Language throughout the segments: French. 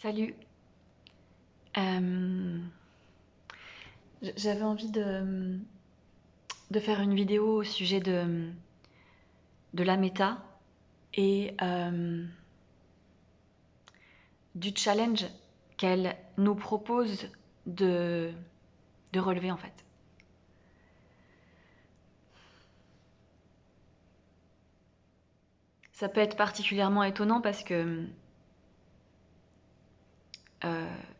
Salut. Euh, J'avais envie de faire une vidéo au sujet de la méta et du challenge qu'elle nous propose de, de relever en fait. Ça peut être particulièrement étonnant parce que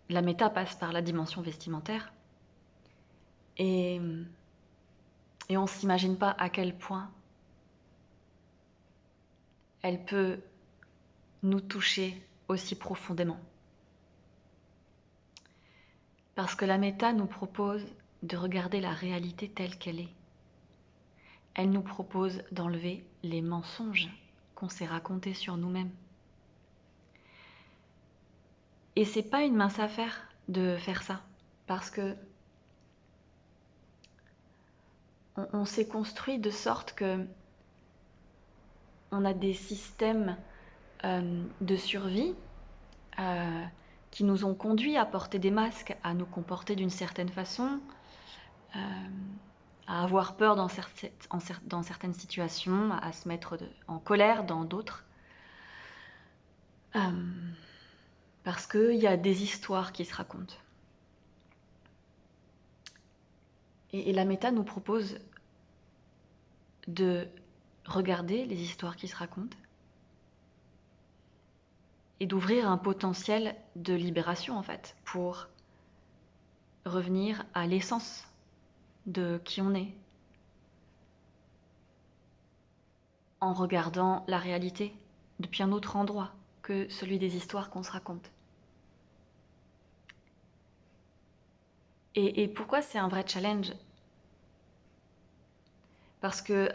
la méta passe par la dimension vestimentaire et, et on ne s'imagine pas à quel point elle peut nous toucher aussi profondément. Parce que la méta nous propose de regarder la réalité telle qu'elle est. Elle nous propose d'enlever les mensonges qu'on s'est racontés sur nous-mêmes. Et c'est pas une mince affaire de faire ça, parce que on s'est construit de sorte que on a des systèmes de survie qui nous ont conduits à porter des masques, à nous comporter d'une certaine façon, à avoir peur dans certaines situations, à se mettre en colère dans d'autres. Parce qu'il y a des histoires qui se racontent. Et la méta nous propose de regarder les histoires qui se racontent et d'ouvrir un potentiel de libération en fait, pour revenir à l'essence de qui on est, en regardant la réalité depuis un autre endroit que celui des histoires qu'on se raconte. Et pourquoi c'est un vrai challenge? Parce que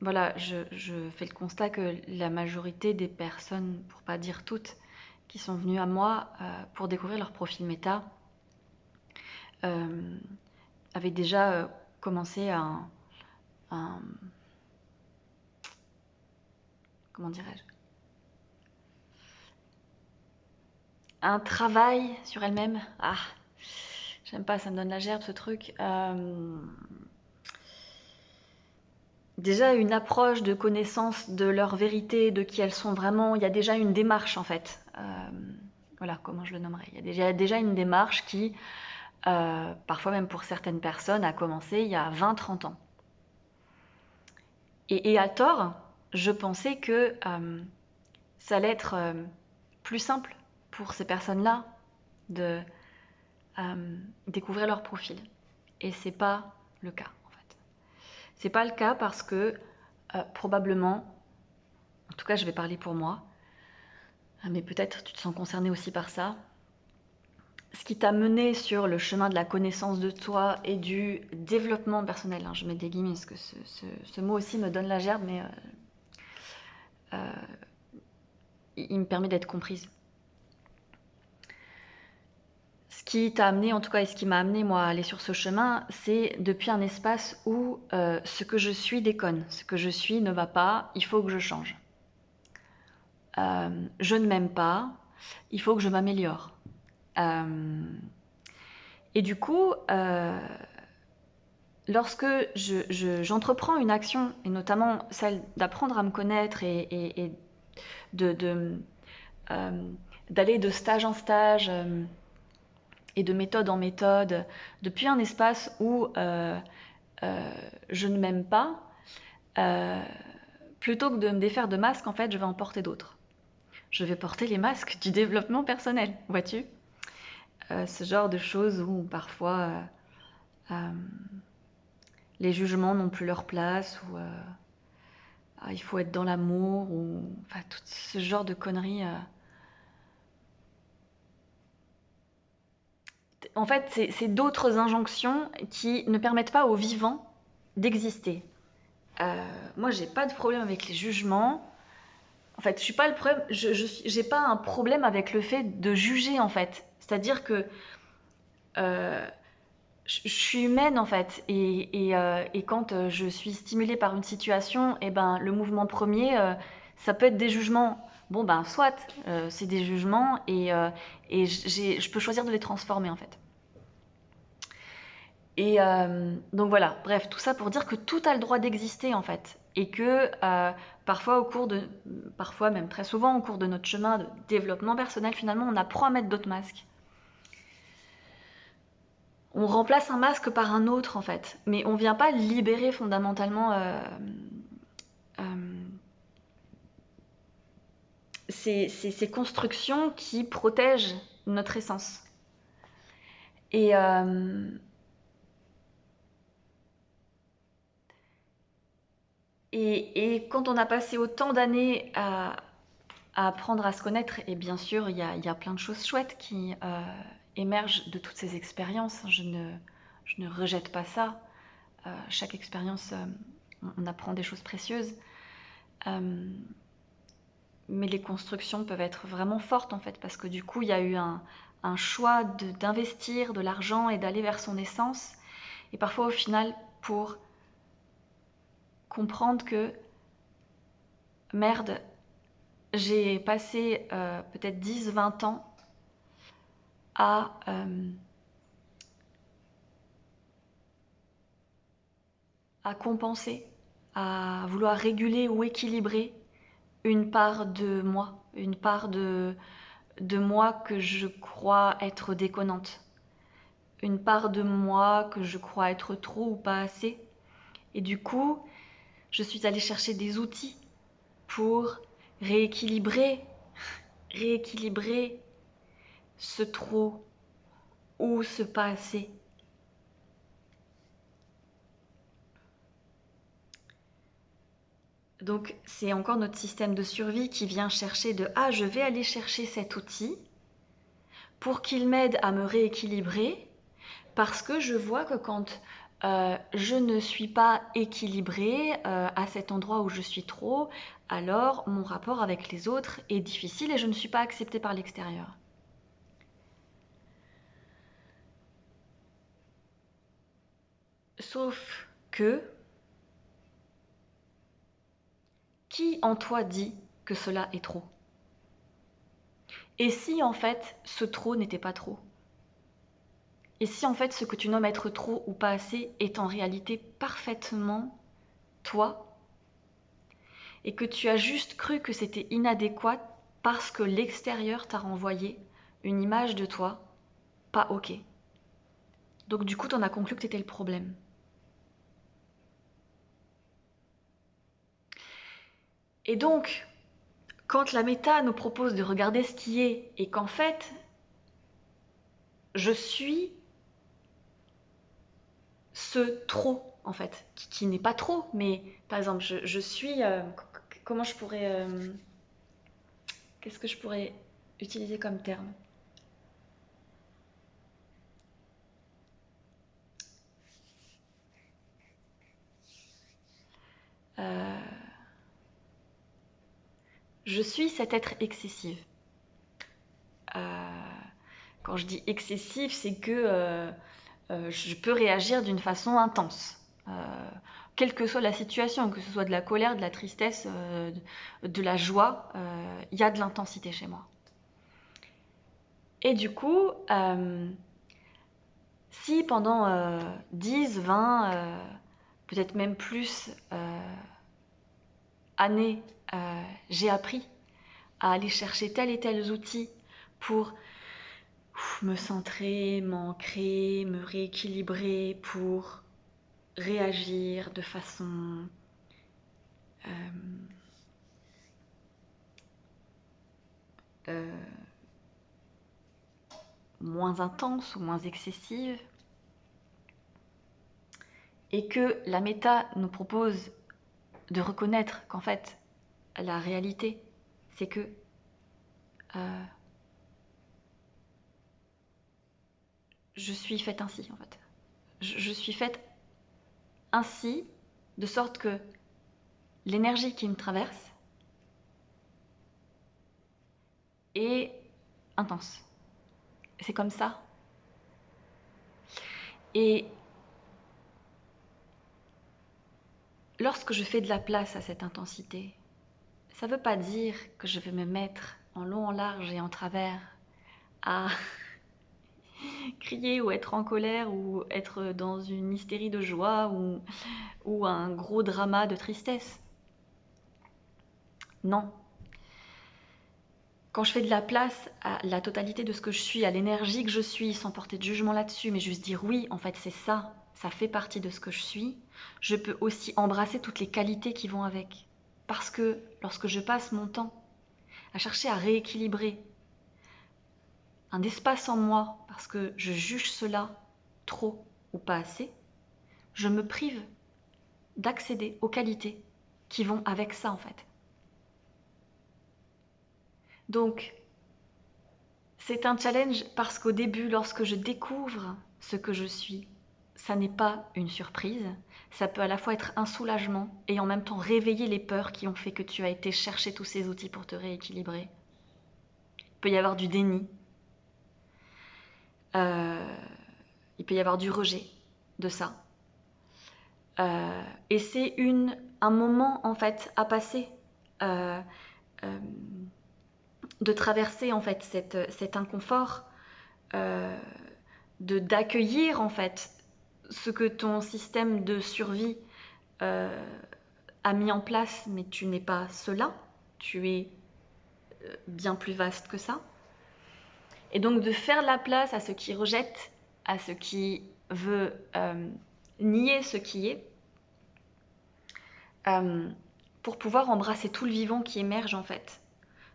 voilà, je fais le constat que la majorité des personnes, pour pas dire toutes, qui sont venues à moi pour découvrir leur profil méta, avaient déjà commencé comment dirais-je, un travail sur elles-mêmes. Ah, j'aime pas, ça me donne la gerbe ce truc. Déjà une approche de connaissance de leur vérité, de qui elles sont vraiment. Il y a déjà une démarche en fait. Voilà comment je le nommerais. Il y a déjà une démarche qui, parfois même pour certaines personnes, a commencé il y a 20-30 ans. Et à tort, je pensais que ça allait être plus simple pour ces personnes-là de découvrir leur profil. Et c'est pas le cas en fait. C'est pas le cas parce que probablement, en tout cas je vais parler pour moi, mais peut-être tu te sens concerné aussi par ça. Ce qui t'a mené sur le chemin de la connaissance de toi et du développement personnel, je mets des guillemets parce que ce mot aussi me donne la gerbe, mais il me permet d'être comprise. Ce qui t'a amené, en tout cas, et ce qui m'a amené moi à aller sur ce chemin, c'est depuis un espace où ce que je suis déconne, ce que je suis ne va pas, il faut que je change. Je ne m'aime pas, il faut que je m'améliore. Et du coup, lorsque j'entreprends une action, et notamment celle d'apprendre à me connaître et d'aller de stage en stage et de méthode en méthode, depuis un espace où je ne m'aime pas, plutôt que de me défaire de masques, en fait, je vais en porter d'autres. Je vais porter les masques du développement personnel, vois-tu? Ce genre de choses où parfois les jugements n'ont plus leur place, ou il faut être dans l'amour, ou enfin, tout ce genre de conneries. En fait, c'est d'autres injonctions qui ne permettent pas aux vivants d'exister. Moi, j'ai pas de problème avec les jugements. En fait, je suis pas le problème. J'ai pas un problème avec le fait de juger, en fait. C'est-à-dire que je suis humaine, en fait, et quand je suis stimulée par une situation, et ben le mouvement premier, Ça peut être des jugements, bon ben soit, c'est des jugements et je peux choisir de les transformer en fait. Et donc voilà, bref, tout ça pour dire que tout a le droit d'exister en fait. Et que parfois parfois même très souvent au cours de notre chemin de développement personnel, finalement, on apprend à mettre d'autres masques. On remplace un masque par un autre en fait, mais on vient pas libérer fondamentalement euh, ces constructions qui protègent notre essence. Et, et quand on a passé autant d'années à apprendre à se connaître, et bien sûr, il y a plein de choses chouettes qui émergent de toutes ces expériences. Je ne rejette pas ça. Chaque expérience, on apprend des choses précieuses. Mais les constructions peuvent être vraiment fortes en fait, parce que du coup, il y a eu un choix d'investir de l'argent et d'aller vers son essence. Et parfois, au final, pour comprendre que, merde, j'ai passé peut-être 10, 20 ans à, à compenser, à vouloir réguler ou équilibrer une part de moi, une part de moi que je crois être déconnante, une part de moi que je crois être trop ou pas assez. Et du coup, je suis allée chercher des outils pour rééquilibrer, rééquilibrer ce trop ou ce pas assez. Donc c'est encore notre système de survie qui vient chercher de ah, je vais aller chercher cet outil pour qu'il m'aide à me rééquilibrer, parce que je vois que quand je ne suis pas équilibrée à cet endroit où je suis trop, alors mon rapport avec les autres est difficile et je ne suis pas acceptée par l'extérieur. Sauf que, qui en toi dit que cela est trop? Et si en fait ce trop n'était pas trop? Et si en fait ce que tu nommes être trop ou pas assez est en réalité parfaitement toi, et que tu as juste cru que c'était inadéquat parce que l'extérieur t'a renvoyé une image de toi pas ok. Donc du coup t'en as conclu que t'étais le problème. Et donc, quand la méta nous propose de regarder ce qui est et qu'en fait je suis ce trop en fait, qui n'est pas trop, mais par exemple je suis comment je pourrais qu'est-ce que je pourrais utiliser comme terme? Euh, je suis cet être excessif. Euh, quand je dis excessif, c'est que je peux réagir d'une façon intense. Quelle que soit la situation, que ce soit de la colère, de la tristesse, de la joie, il y a de l'intensité chez moi. Et du coup, si pendant 10, 20, peut-être même plus années, j'ai appris à aller chercher tel et tel outil pour me centrer, m'ancrer, me rééquilibrer, pour réagir de façon euh, euh, moins intense ou moins excessive, et que la méta nous propose de reconnaître qu'en fait, la réalité, c'est que euh, je suis faite ainsi, en fait. Je suis faite ainsi, de sorte que l'énergie qui me traverse est intense. C'est comme ça. Et lorsque je fais de la place à cette intensité, Ça ne veut pas dire que je vais me mettre en long, en large et en travers à crier ou être en colère ou être dans une hystérie de joie ou un gros drama de tristesse. Non. Quand je fais de la place à la totalité de ce que je suis, à l'énergie que je suis, sans porter de jugement là-dessus, mais juste dire oui, en fait c'est ça, ça fait partie de ce que je suis, je peux aussi embrasser toutes les qualités qui vont avec. Parce que lorsque je passe mon temps à chercher à rééquilibrer un espace en moi parce que je juge cela trop ou pas assez, je me prive d'accéder aux qualités qui vont avec ça en fait. Donc, c'est un challenge parce qu'au début, lorsque je découvre ce que je suis, ça n'est pas une surprise. Ça peut à la fois être un soulagement et en même temps réveiller les peurs qui ont fait que tu as été chercher tous ces outils pour te rééquilibrer. Il peut y avoir du déni. Il peut y avoir du rejet de ça. Et c'est un moment en fait à passer. De traverser en fait cet inconfort, d'accueillir en fait ce que ton système de survie a mis en place, mais tu n'es pas cela, tu es bien plus vaste que ça. Et donc de faire la place à ce qui rejette, à ce qui veut nier ce qui est, pour pouvoir embrasser tout le vivant qui émerge en fait.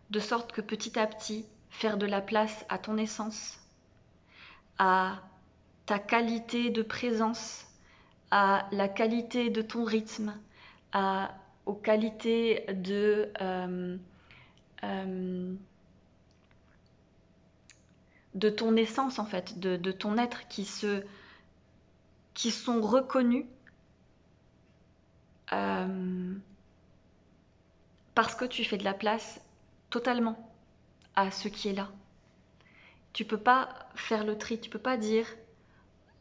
De sorte que petit à petit, faire de la place à ton essence, à ta qualité de présence, à la qualité de ton rythme, aux qualités de ton essence en fait, de ton être qui sont reconnus parce que tu fais de la place totalement à ce qui est là. Tu peux pas faire le tri, tu peux pas dire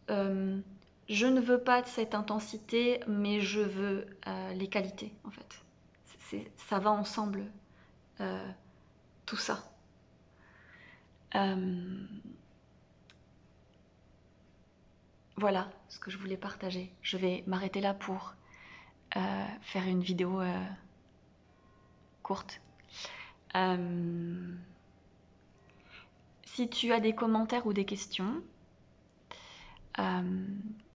je ne veux pas de cette intensité, mais je veux les qualités en fait. Ça va ensemble, tout ça. Voilà ce que je voulais partager. Je vais m'arrêter là pour faire une vidéo courte. Si tu as des commentaires ou des questions,